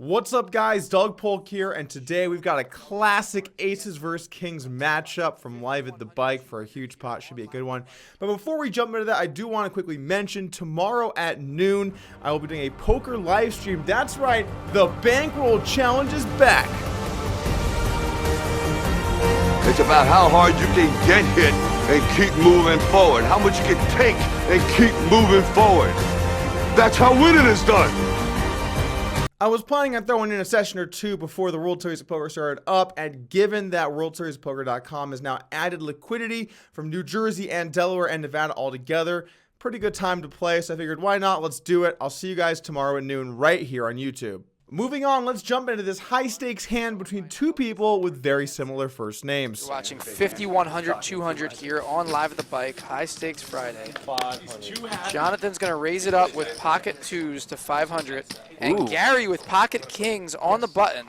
What's up, guys? Doug Polk here, and today we've got a classic Aces vs. Kings matchup from Live at the Bike for a huge pot. Should be a good one. But before we jump into that, I do want to quickly mention tomorrow at noon, I will be doing a poker live stream. That's right, the Bankroll Challenge is back. It's about how hard you can get hit and keep moving forward. How much you can take and keep moving forward. That's how winning is done. I was planning on throwing in a session or two before the World Series of Poker started up, and given that WorldSeriesPoker.com has now added liquidity from New Jersey and Delaware and Nevada all together, pretty good time to play, so I figured why not, let's do it. I'll see you guys tomorrow at noon right here on YouTube. Moving on, let's jump into this high-stakes hand between two people with very similar first names. You're watching 50, 100, 200 here on Live at the Bike, High Stakes Friday. Jonathan's going to raise it up with pocket twos to 500, and Gary with pocket kings on the button.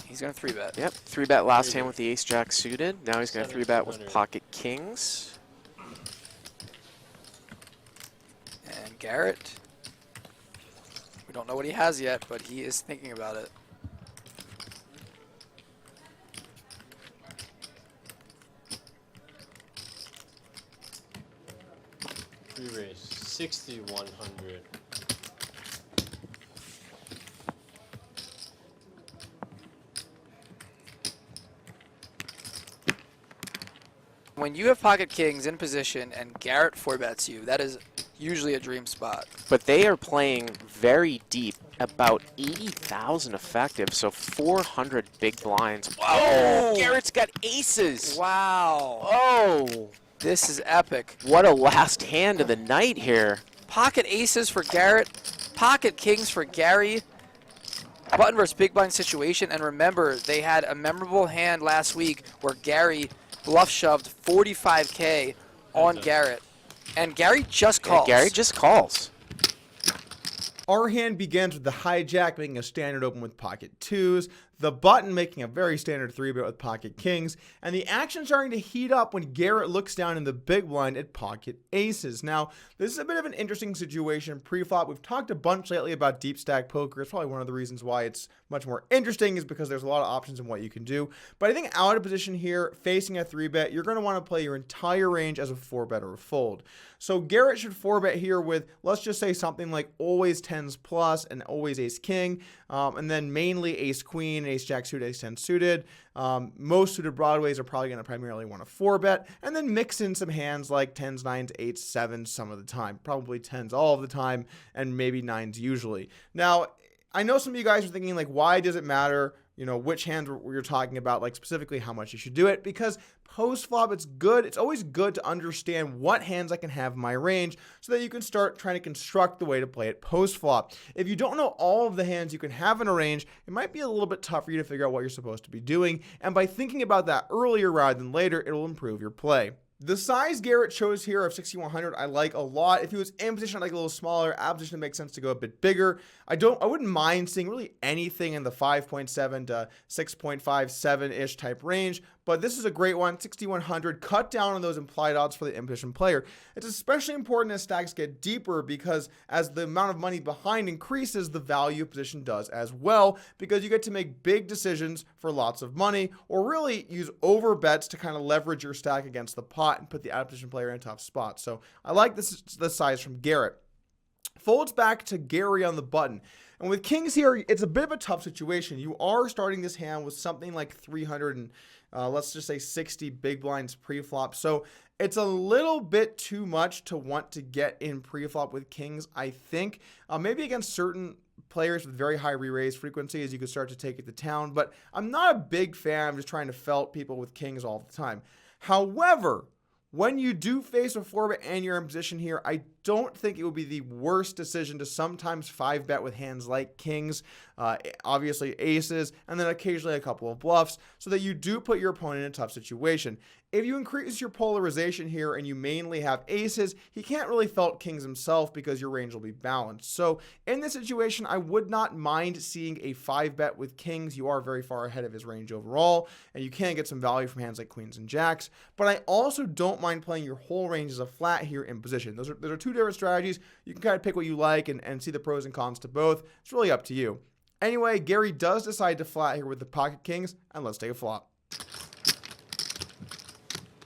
He's going to 3-bet. Yep, 3-bet last hand with the ace-jack suited. Now he's going to 3-bet with pocket kings. And Garrett, we don't know what he has yet, but he is thinking about it. Re-raise 6,100. When you have pocket kings in position and Garrett 4-bets you, that is usually a dream spot. But they are playing very deep, about 80,000 effective, so 400 big blinds. Whoa! Garrett's got aces. Wow. Oh, This is epic. what a last hand of the night here. Pocket aces for Garrett, pocket kings for Gary. Button versus big blind situation, and remember, they had a memorable hand last week where Gary bluff shoved 45K on Garrett. And Gary just calls. Yeah, Gary just calls. Our hand begins with the hijack making a standard open with pocket twos, the button making a very standard 3-bet with pocket kings, and the action starting to heat up when Garrett looks down in the big blind at pocket aces. Now, this is a bit of an interesting situation pre-flop. We've talked a bunch lately about deep stack poker. It's probably one of the reasons why it's much more interesting is because there's a lot of options in what you can do. But I think out of position here, facing a 3-bet, you're going to want to play your entire range as a 4-bet or a fold. So Garrett should 4-bet here with, let's just say something like always 10s plus and always ace king, and then mainly ace queen, ace jack suited, ace 10 suited. Most suited broadways are probably going to primarily want to 4-bet, and then mix in some hands like 10s, 9s, 8s, 7s some of the time, probably 10s all of the time, and maybe 9s usually. Now, I know some of you guys are thinking, like, why does it matter, you know, which hands we're talking about, like specifically how much you should do it? Because post-flop, it's always good to understand what hands I can have in my range so that you can start trying to construct the way to play it post-flop. If you don't know all of the hands you can have in a range, it might be a little bit tough for you to figure out what you're supposed to be doing, and by thinking about that earlier rather than later, it'll improve your play. The size Garrett chose here of 6,100 I like a lot. If he was in position, I like a little smaller. Out of position, it makes sense to go a bit bigger. I wouldn't mind seeing really anything in the 5.7 to 6.57-ish type range, but this is a great one, 6,100. Cut down on those implied odds for the in-position player. It's especially important as stacks get deeper because as the amount of money behind increases, the value of position does as well, because you get to make big decisions for lots of money, or really use over bets to kind of leverage your stack against the pot and put the out-of-position player in a tough spot. So I like this size from Garrett. Folds back to Gary on the button. And with kings here, it's a bit of a tough situation. You are starting this hand with something like 300 and let's just say 60 big blinds pre-flop. So it's a little bit too much to want to get in pre-flop with kings, I think. Maybe against certain players with very high re-raise frequency as you could start to take it to town. But I'm not a big fan. I'm just trying to felt people with kings all the time. However, when you do face a 4-bet and you're in position here, I don't think it would be the worst decision to sometimes 5-bet with hands like kings, obviously aces, and then occasionally a couple of bluffs, so that you do put your opponent in a tough situation. If you increase your polarization here and you mainly have aces, he can't really felt kings himself because your range will be balanced. So in this situation, I would not mind seeing a 5-bet with kings. You are very far ahead of his range overall, and you can get some value from hands like queens and jacks. But I also don't mind playing your whole range as a flat here in position. Those are two two different strategies. You can kind of pick what you like and see the pros and cons to both. It's really up to you. Anyway, Gary does decide to flat here with the pocket kings, and let's take a flop.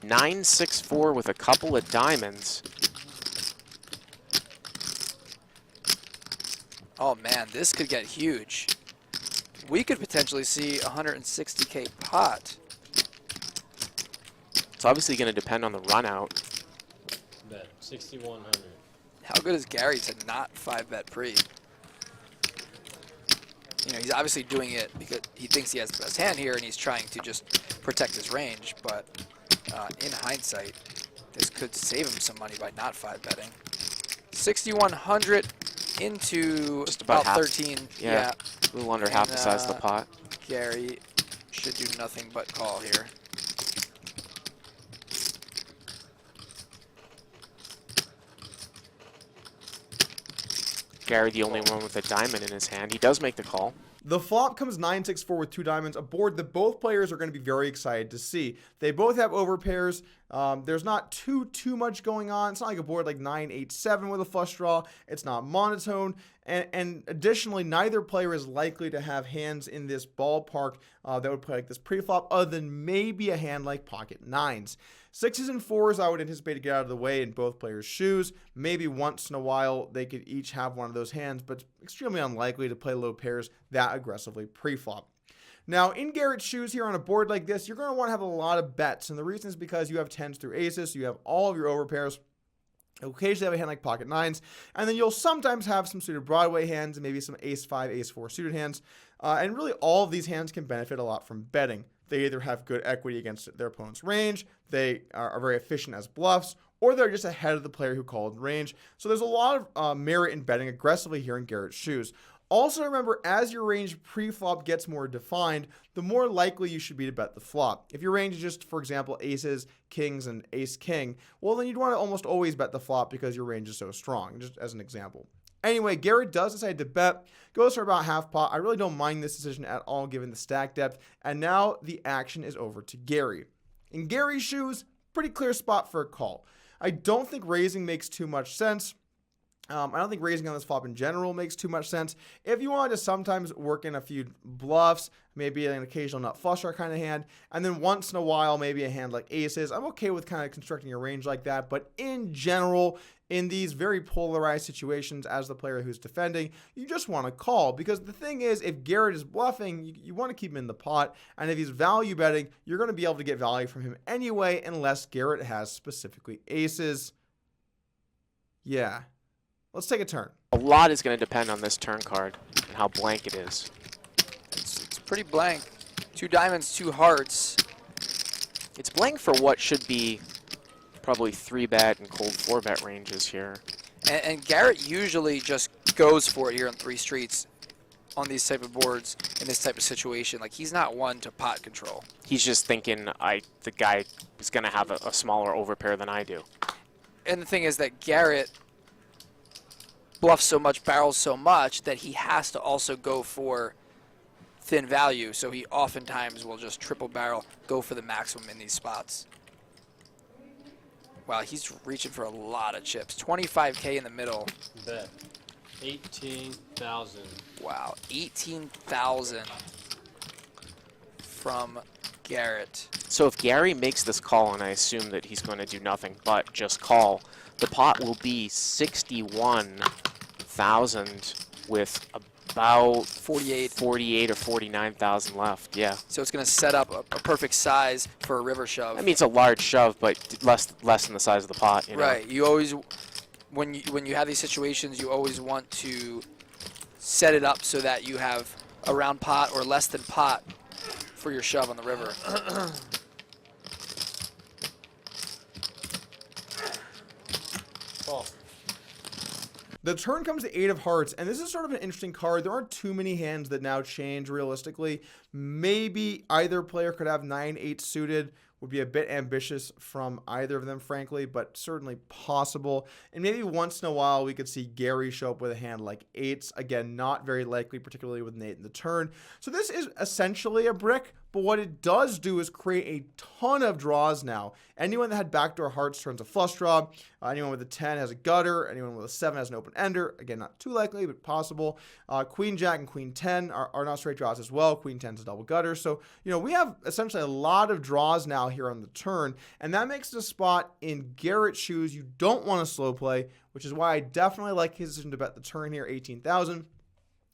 9-6-4 with a couple of diamonds. Oh man, this could get huge. We could potentially see 160K pot. It's obviously going to depend on the run out. Bet 6,100. How good is Gary to not 5-bet pre? You know, he's obviously doing it because he thinks he has the best hand here and he's trying to just protect his range, but in hindsight, this could save him some money by not 5-betting. 6,100 into Just about half, 13. Yeah, a little under half the size of the pot. Gary should do nothing but call here. Gary, the only one with a diamond in his hand. He does make the call. The flop comes 9-6-4 with two diamonds, a board that both players are going to be very excited to see. They both have overpairs. There's not too much going on. It's not like a board like 9-8-7 with a flush draw. It's not monotone. And additionally, neither player is likely to have hands in this ballpark that would play like this pre-flop, other than maybe a hand like pocket nines. 6s and 4s I would anticipate to get out of the way in both players' shoes. Maybe once in a while they could each have one of those hands, but it's extremely unlikely to play low pairs that aggressively pre-flop. Now, in Garrett's shoes here on a board like this, you're going to want to have a lot of bets, and the reason is because you have 10s through aces, so you have all of your overpairs. Occasionally have a hand like pocket nines, and then you'll sometimes have some suited Broadway hands and maybe some ace-5, ace-4 suited hands. And really all of these hands can benefit a lot from betting. They either have good equity against their opponent's range, they are very efficient as bluffs, or they're just ahead of the player who called range. So there's a lot of merit in betting aggressively here in Garrett's shoes. Also remember, as your range pre-flop gets more defined, the more likely you should be to bet the flop. If your range is just, for example, aces, kings, and ace-king, well then you'd want to almost always bet the flop because your range is so strong, just as an example. Anyway, Garrett does decide to bet, goes for about half pot. I really don't mind this decision at all given the stack depth, and now the action is over to Gary. In Gary's shoes, pretty clear spot for a call. I don't think raising makes too much sense. I don't think raising on this flop in general makes too much sense. If you wanted to sometimes work in a few bluffs, maybe an occasional nut flush draw kind of hand, and then once in a while maybe a hand like aces, I'm okay with kind of constructing a range like that. But in general, in these very polarized situations as the player who's defending, you just want to call. Because the thing is, if Garrett is bluffing, you want to keep him in the pot. And if he's value betting, you're going to be able to get value from him anyway, unless Garrett has specifically aces. Yeah. Let's take a turn. A lot is going to depend on this turn card and how blank it is. It's pretty blank. 2 diamonds, 2 hearts. It's blank for what should be probably 3-bet and cold 4-bet ranges here. And Garrett usually just goes for it here on 3 streets on these type of boards in this type of situation. Like, he's not one to pot control. He's just thinking the guy is going to have a smaller overpair than I do. And the thing is that Garrett bluffs so much, barrels so much, that he has to also go for thin value. So he oftentimes will just triple barrel, go for the maximum in these spots. Wow, he's reaching for a lot of chips. 25K in the middle. Bet 18,000. Wow, 18,000 from Garrett. So if Gary makes this call, and I assume that he's going to do nothing but just call, the pot will be 61,000 with about 48 or 49,000 left. Yeah. So it's going to set up a perfect size for a river shove. I mean, it's a large shove, but less than the size of the pot. You know? Right. You always, when you have these situations, you always want to set it up so that you have a round pot or less than pot for your shove on the river. Call. The turn comes to 8 of hearts, and this is sort of an interesting card. There aren't too many hands that now change realistically. Maybe either player could have 9-8 suited. Would be a bit ambitious from either of them, frankly, but certainly possible. And maybe once in a while we could see Gary show up with a hand like 8s. Again, not very likely, particularly with an 8 in the turn. So this is essentially a brick, but what it does do is create a ton of draws now. Anyone that had backdoor hearts turns a flush draw. Anyone with a 10 has a gutter. Anyone with a 7 has an open ender. Again, not too likely, but possible. Queen Jack and Queen 10 are not straight draws as well. Queen 10 is a double gutter. So, we have essentially a lot of draws now here on the turn, and that makes it a spot in Garrett's shoes you don't want to slow play, which is why I definitely like his decision to bet the turn here, 18,000.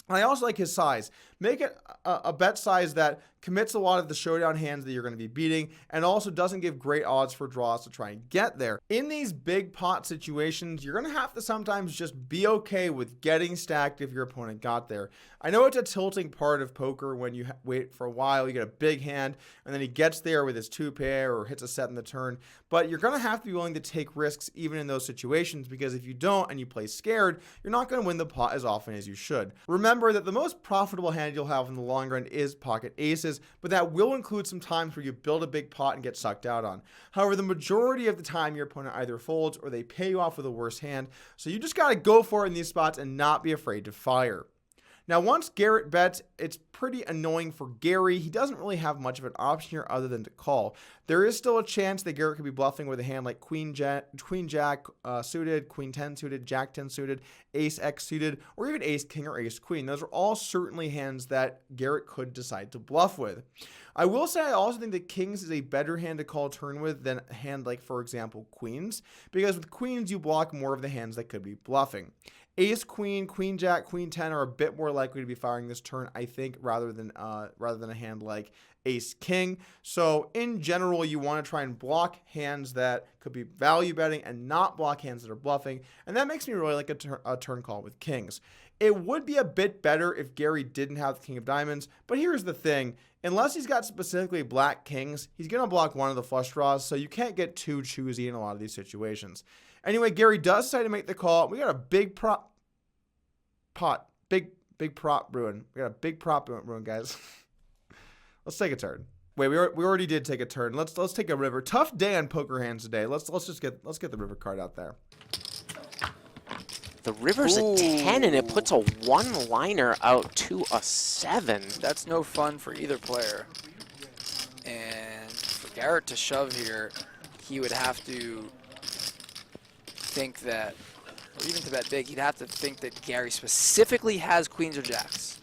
And I also like his size. Make it a bet size that commits a lot of the showdown hands that you're going to be beating and also doesn't give great odds for draws to try and get there. In these big pot situations, you're going to have to sometimes just be okay with getting stacked if your opponent got there. I know it's a tilting part of poker when you wait for a while, you get a big hand, and then he gets there with his 2-pair or hits a set in the turn, but you're going to have to be willing to take risks even in those situations, because if you don't and you play scared, you're not going to win the pot as often as you should. Remember that the most profitable hand you'll have in the long run is pocket aces, but that will include some times where you build a big pot and get sucked out on. However, the majority of the time your opponent either folds or they pay you off with a worse hand, so you just got to go for it in these spots and not be afraid to fire. Now, once Garrett bets, it's pretty annoying for Gary. He doesn't really have much of an option here other than to call. There is still a chance that Garrett could be bluffing with a hand like Queen Jack suited, Queen 10 suited, Jack 10 suited, Ace X suited, or even Ace King or Ace Queen. Those are all certainly hands that Garrett could decide to bluff with. I will say I also think that Kings is a better hand to call turn with than a hand like, for example, Queens, because with Queens you block more of the hands that could be bluffing. Ace, Queen, Queen Jack, Queen 10 are a bit more likely to be firing this turn, I think, rather than a hand like Ace King. So in general, you want to try and block hands that could be value betting and not block hands that are bluffing, and that makes me really like a turn call with Kings. It would be a bit better if Gary didn't have the King of Diamonds, but here's the thing. Unless he's got specifically black kings, he's going to block one of the flush draws, so you can't get too choosy in a lot of these situations. Anyway, Gary does decide to make the call. We got a big prop ruin. We got a big prop ruin, guys. Let's take a turn. Wait, we already did take a turn. Let's take a river. Tough day on poker hands today. Let's get the river card out there. The river's a 10, and it puts a one-liner out to a 7. That's no fun for either player. And for Garrett to shove here, he would have to think that, or even to bet big, he'd have to think that Gary specifically has queens or jacks,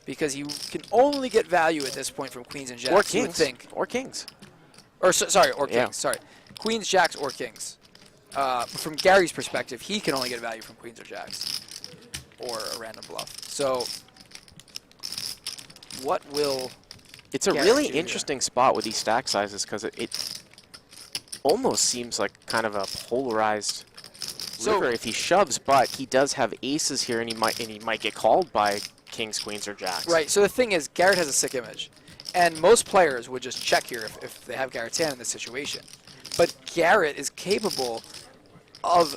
because you can only get value at this point from queens and jacks. Or kings. You would think. Or kings. Or sorry, or kings. Yeah. Sorry, queens, jacks, or kings. From Gary's perspective, he can only get value from queens or jacks, or a random bluff. So, what will? It's a Garrett really do here? interesting spot with these stack sizes, because it almost seems like kind of a polarized river if he shoves, but he does have aces here, and he might get called by kings, queens, or jacks. Right. So the thing is, Garrett has a sick image, and most players would just check here if they have Garrett's hand in this situation. But Garrett is capable of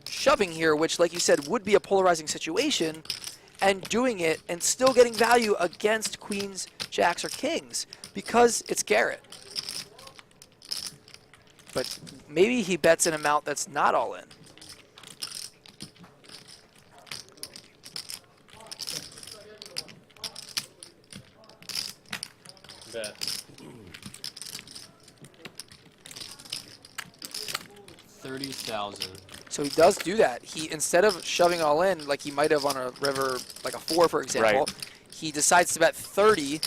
shoving here, which, like you said, would be a polarizing situation, and doing it and still getting value against queens, jacks, or kings, because it's Garrett. But maybe he bets an amount that's not all in. Bet. 30,000. So he does do that. He, instead of shoving all in, like he might have on a river, like a 4, for example, Right. he decides to bet 30,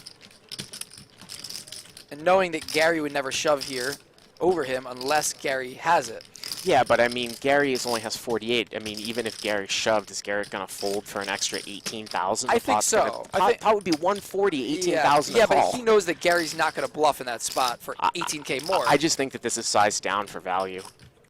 and knowing that Gary would never shove here over him unless Gary has it. Yeah, but I mean, Gary only has 48. I mean, even if Gary shoved, is Garrett going to fold for an extra 18,000? I think so. Pot would be 140, 18,000 Yeah, to call. but he knows that Gary's not going to bluff in that spot for 18K more. I just think that this is sized down for value.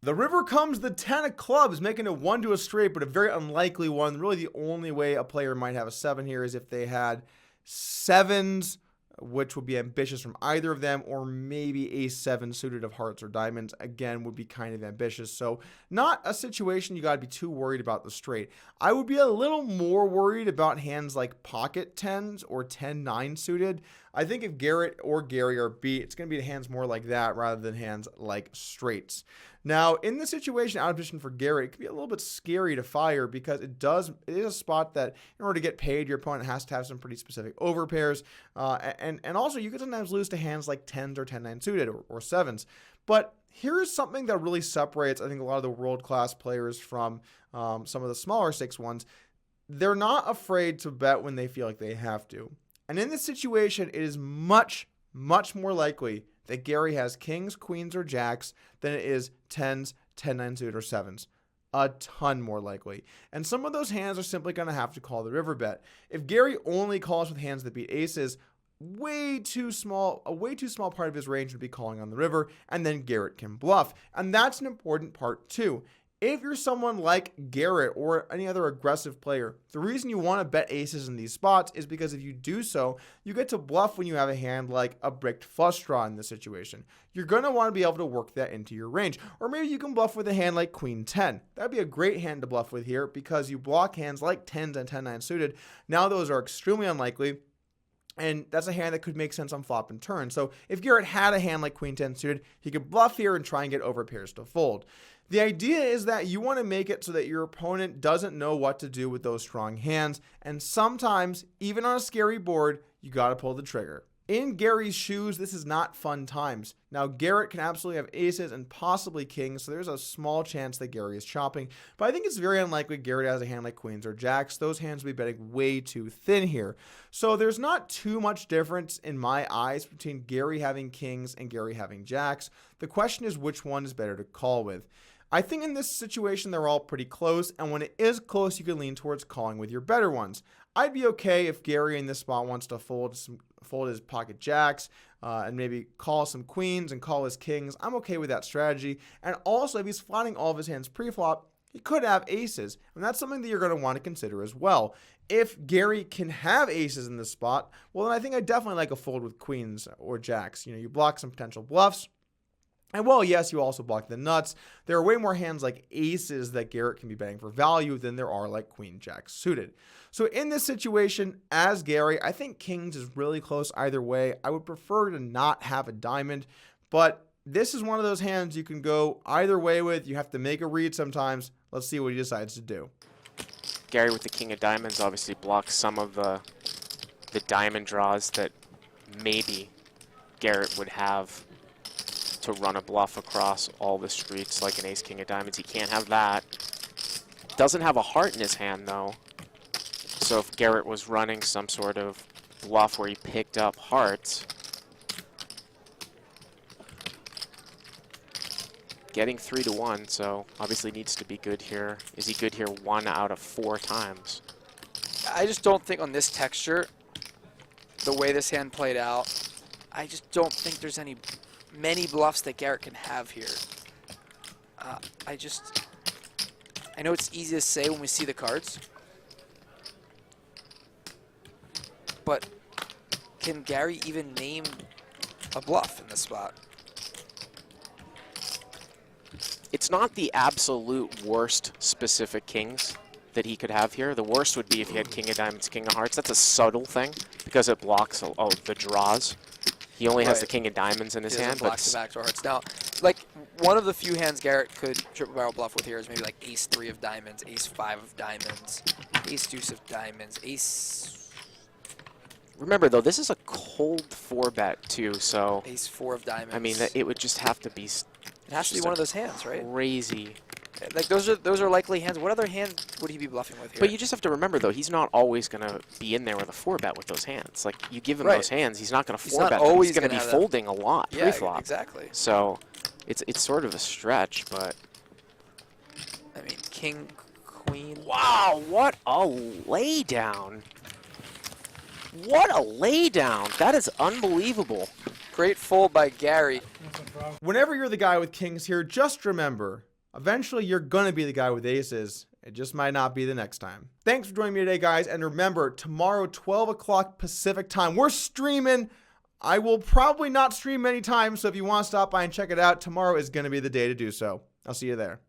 The river comes the 10 of clubs, making a 1 to a straight, but a very unlikely one. Really, the only way a player might have a 7 here is if they had 7s, which would be ambitious from either of them, or maybe a 7 suited of hearts or diamonds, again, would be kind of ambitious. So not a situation you got to be too worried about the straight. I would be a little more worried about hands like pocket 10s or 10-9 suited. I think if Garrett or Gary are beat, it's going to be hands more like that rather than hands like straights. Now, in this situation, out of position for Garrett, it can be a little bit scary to fire because it is a spot that in order to get paid, your opponent has to have some pretty specific overpairs. And also, you can sometimes lose to hands like 10s or 10-9 suited or 7s. But here's something that really separates, I think, a lot of the world-class players from some of the smaller 6-1s. They're not afraid to bet when they feel like they have to. And in this situation, it is much, much more likely that Gary has kings, queens, or jacks than it is 10s, 10-9 suited, or 7s. A ton more likely. And some of those hands are simply going to have to call the river bet. If Gary only calls with hands that beat aces, a way too small part of his range would be calling on the river, and then Garrett can bluff. And that's an important part too. If you're someone like Garrett or any other aggressive player, the reason you want to bet aces in these spots is because if you do so, you get to bluff when you have a hand like a bricked flush draw in this situation. You're going to want to be able to work that into your range. Or maybe you can bluff with a hand like Queen 10. That'd be a great hand to bluff with here because you block hands like 10s and 10-9 suited. Now those are extremely unlikely. And that's a hand that could make sense on flop and turn. So if Garrett had a hand like Queen 10 suited, he could bluff here and try and get overpairs to fold. The idea is that you want to make it so that your opponent doesn't know what to do with those strong hands. And sometimes, even on a scary board, you got to pull the trigger. In Gary's shoes, this is not fun times. Now, Garrett can absolutely have aces and possibly kings, so there's a small chance that Gary is chopping. But I think it's very unlikely Garrett has a hand like queens or jacks. Those hands will be betting way too thin here. So there's not too much difference in my eyes between Gary having kings and Gary having jacks. The question is which one is better to call with. I think in this situation, they're all pretty close, and when it is close, you can lean towards calling with your better ones. I'd be okay if Gary in this spot wants to fold his pocket jacks and maybe call some queens and call his kings. I'm okay with that strategy. And also, if he's flatting all of his hands pre-flop, he could have aces, and that's something that you're going to want to consider as well. If Gary can have aces in this spot, well, then I think I definitely like a fold with queens or jacks. You block some potential bluffs. And well, yes, you also block the nuts. There are way more hands like aces that Garrett can be betting for value than there are like queen jack suited. So in this situation, as Gary, I think kings is really close either way. I would prefer to not have a diamond, but this is one of those hands you can go either way with. You have to make a read sometimes. Let's see what he decides to do. Gary with the king of diamonds obviously blocks some of the diamond draws that maybe Garrett would have to run a bluff across all the streets like an ace king of diamonds. He can't have that. Doesn't have a heart in his hand though. So if Garrett was running some sort of bluff where he picked up hearts, getting 3-1, so obviously needs to be good here. Is he good here 1 out of 4 times? I just don't think on this texture, the way this hand played out, I just don't think there's many bluffs that Garrett can have here. I know it's easy to say when we see the cards, but can Gary even name a bluff in this spot? It's not the absolute worst specific kings that he could have here. The worst would be if he had king of diamonds, king of hearts. That's a subtle thing because it blocks the draws. He only has the king of diamonds in his hand. Blocks the backdoor hearts. Now, like, one of the few hands Garrett could triple barrel bluff with here is maybe like ace 3 of diamonds, ace 5 of diamonds, ace deuce of diamonds, ace... Remember, though, this is a cold 4-bet, too, so... Ace 4 of diamonds. I mean, it would just have to be... It has to be one of those hands, right? Crazy. Like, those are likely hands. What other hand would he be bluffing with here? But you just have to remember, though, he's not always going to be in there with a 4-bet with those hands. Like, you give him those hands, he's not going to 4-bet them. He's going to be folding a lot pre-flop. Exactly. So, it's sort of a stretch, but... I mean, king, queen... Wow, what a laydown. What a laydown. That is unbelievable. Great fold by Gary. Whenever you're the guy with kings here, just remember... Eventually, you're going to be the guy with aces. It just might not be the next time. Thanks for joining me today, guys. And remember, tomorrow, 12 o'clock Pacific time, we're streaming. I will probably not stream many times, so if you want to stop by and check it out, tomorrow is going to be the day to do so. I'll see you there.